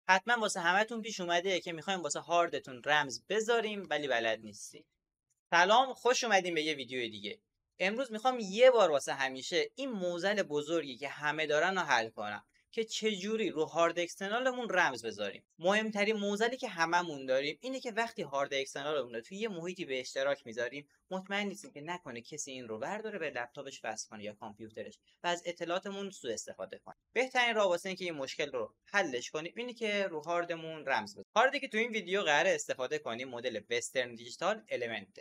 حتما واسه همتون پیش اومده که میخوایم واسه هاردتون رمز بذاریم ولی بلد نیستی. سلام، خوش اومدیم به یه ویدیو دیگه. امروز میخوام یه بار واسه همیشه این معضل بزرگی که همه دارن رو حل کنم که چجوری رو هارد اکسترنالمون رمز بذاریم. مهمترین معضلی که هممون داریم اینه که وقتی هارد اکسترنالمون رو توی یه محیطی به اشتراک میذاریم مطمئن نیستیم که نکنه کسی این رو برداره به لپتاپش وصل کنه یا کامپیوترش و از اطلاعاتمون سوء استفاده کنه. بهترین راه واسه اینکه این مشکل رو حلش کنیم اینه که رو هاردمون رمز بذاریم. هاردی که تو این ویدیو قراره استفاده کنیم مدل وسترن دیجیتال المنت.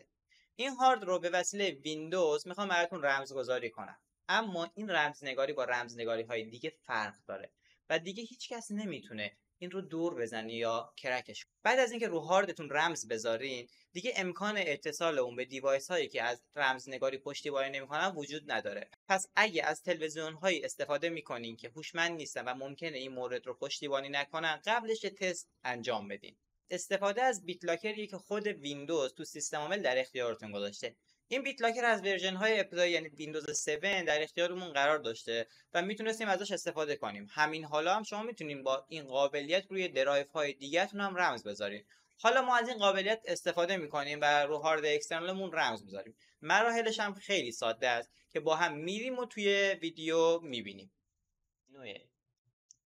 این هارد رو به وسیله ویندوز میخوام براتون رمزگذاری کنم، اما این رمزنگاری با رمزنگاری های دیگه فرق داره و دیگه هیچ کس نمیتونه این رو دور بزنه یا کرکش. بعد از اینکه رو هاردتون رمز بذارین دیگه امکان اتصال اون به دیوایس هایی که از رمزنگاری پشتیبانی نمیکنن وجود نداره. پس اگه از تلویزیون هایی استفاده میکنین که هوشمند نیستن و ممکنه این مورد رو پشتیبانی نکنن، قبلش تست انجام بدین. استفاده از بیت لاکریه که خود ویندوز تو سیستم عامل در اختیارتون گذاشته. این بیت لاکر از ورژن های ابتدایی یعنی ویندوز 7 در اختیارمون قرار داشته و میتونستیم ازش استفاده کنیم. همین حالا هم شما میتونیم با این قابلیت روی درایو های دیگه‌تون هم رمز بذارید. حالا ما از این قابلیت استفاده میکنیم و رو هارد اکسترنالمون رمز میذاریم. مراحلش هم خیلی ساده است که با هم میریم و توی ویدیو میبینیم.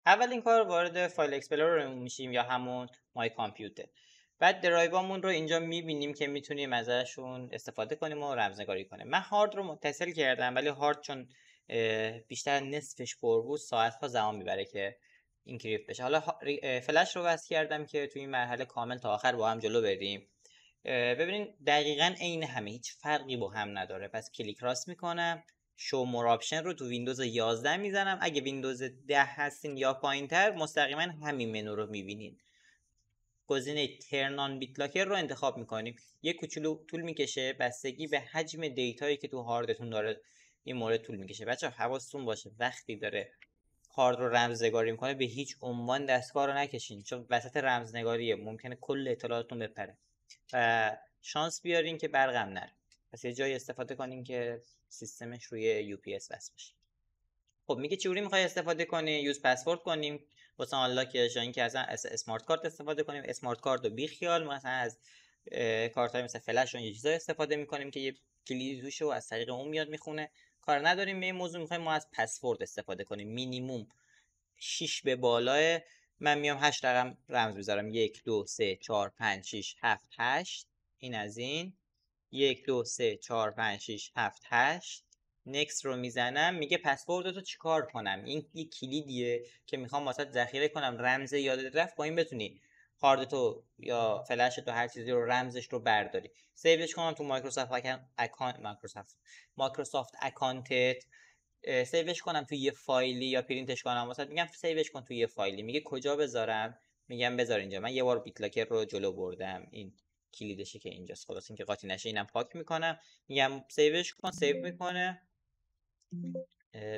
اولین کار وارد فایل اکسپلورر میشیم یا همون مای کامپیوتر. بعد درایوامون رو اینجا میبینیم که میتونیم ازشون استفاده کنیم و رمزنگاری کنیم. من هارد رو متصل کردم ولی هارد چون بیشتر نصفش پر بود ساعت‌ها زمان میبره که اینکریپت بشه. حالا فلش رو وصل کردم که توی این مرحله کامل تا آخر با هم جلو بریم. ببینید دقیقاً عین همه، هیچ فرقی با هم نداره. پس کلیک راست میکنم، شو مور آپشن رو تو ویندوز 11 میزنم. اگه ویندوز 10 هستین یا پایینتر مستقیما همین منو رو میبینین. گزینه ترن آن بیت لاکر رو انتخاب میکنیم. یه کوچولو طول میکشه، بستگی به حجم دیتایی که تو هاردتون داره این مورد طول میکشه. بچه‌ها حواستون باشه وقتی داره هارد رو رمزنگاری میکنه به هیچ عنوان دستگاه رو نکشین، چون وسط رمزنگاریه ممکنه کل اطلاعاتتون بپره و شانس بیارین که برقم نره. پس یه جایی استفاده کنین که سیستمش روی UPS وصل بشه. خب میگه چجوری میخوای استفاده کنی؟ یوز پسورد کنیم واسه آنلاکش، یا اینکه اصلا اسمارت کارت استفاده کنیم. اسمارت کارت رو بی خیال، مثلا از کارت های مثل فلش و یه چیزا استفاده میکنیم که یه کلیدی توشه و از طریق اون میاد میخونه. کار نداریم به این موضوع. میخوایم ما از پسورد استفاده کنیم، مینیمم 6 به بالای. من میام 8 رقم رمز بذارم: 1 2 3 4 5 6 7 8. این از این 1 2 3 4 5 6 7 8. نکست رو میزنم. میگه پسوردتو چیکار کنم؟ این یه کلیدیه که میخوام واسه ذخیره کنم. رمز یادت رفت، با این بتونی هاردتو یا فلشتو هر چیزی رو رمزش رو برداری. سیوش کنم تو مایکروسافت اکانتت. سیوش کنم توی یه فایلی یا پرینتش کنم. واسه میگم سیوش کن توی یه فایلی. میگه کجا بذارم؟ میگم بذار اینجا. من یه بار بیت لاکر رو جلو بردم، این کلیدشه که اینجاست. خلاص اینکه قاطی نشه اینم پاک میکنم. میگم سیوش کن، سیو میکنه.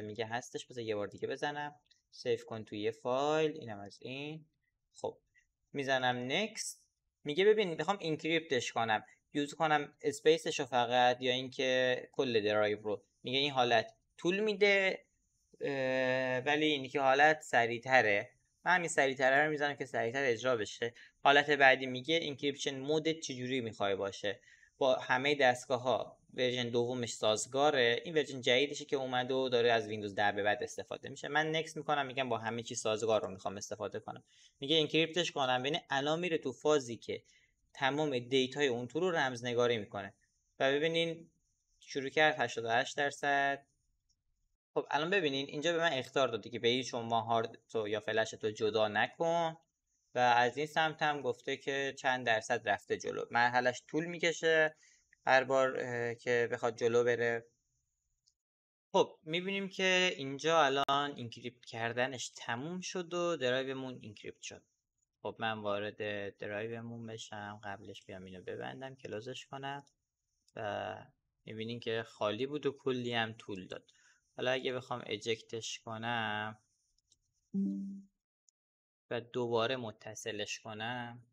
میگه هستش، بذار یه بار دیگه بزنم. سیو کن توی یه فایل. اینم از این. خب میزنم نکست. میگه ببین میخوام اینکریپتش کنم، یوز کنم اسپیسش رو فقط یا اینکه کل درایو رو. میگه این حالت طول میده ولی اینی که حالت سریعتره. من همین سریعتره رو میزنم که سریعتر اجرا بشه. حالت بعدی میگه اینکریپشن مودت چجوری میخوای باشه. با همه دستگاه ها ورژن دومش سازگاره. این ورژن جدیدشه که اومده و داره از ویندوز 10 به بعد استفاده میشه. من نکست میکنم، میگم با همه چی سازگار رو میخوام استفاده کنم. میگه اینکریپتش کنم. ببین الان میره تو فازی که تمام دیتای اون تو رو رمزنگاری میکنه و ببینین شروع کرد 88%. خب الان ببینین اینجا به من اخطار داده که به هیچ عنوان هارد تو یا فلش تو جدا نکن و از این سمت هم گفته که چند درصد رفته جلو. مرحلش طول میکشه هر بار که بخواد جلو بره. خب میبینیم که اینجا الان اینکریپت کردنش تموم شد و درایومون اینکریپت شد. خب من وارد درایومون بشم. قبلش بیام اینو ببندم، کلوزش کنم و میبینین که خالی بود و کلی هم طول داد. حالا اگه بخوام اجکتش کنم و دوباره متصلش کنم،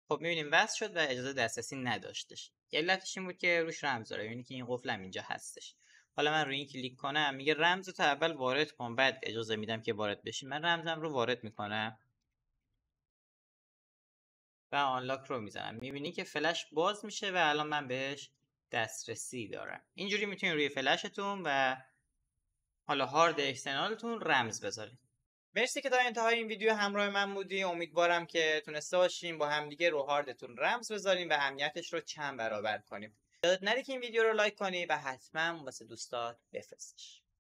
خب میبینیم وصل شد و اجازه دسترسی نداشتش. علتش این بود که روش رمز داره. میبینی که این قفلم اینجا هستش. حالا من روی این کلیک کنم، میگه رمزتو اول وارد کن بعد اجازه میدم که وارد بشی. من رمزم رو وارد میکنم. و آنلاک رو میزنم. میبینی که فلش باز میشه و الان من بهش دسترسی دارم. اینجوری میتونید روی فلشتون و حالا هارد اکسترنالتون رمز بذارید. مرسی که تا انتهای این ویدیو همراه من بودی. امیدوارم که تونسته باشیم با همدیگه رو هاردتون رمز بذاریم و امنیتش رو چند برابر کنیم. یادت نره که این ویدیو رو لایک کنی و حتما واسه دوستات بفرستش.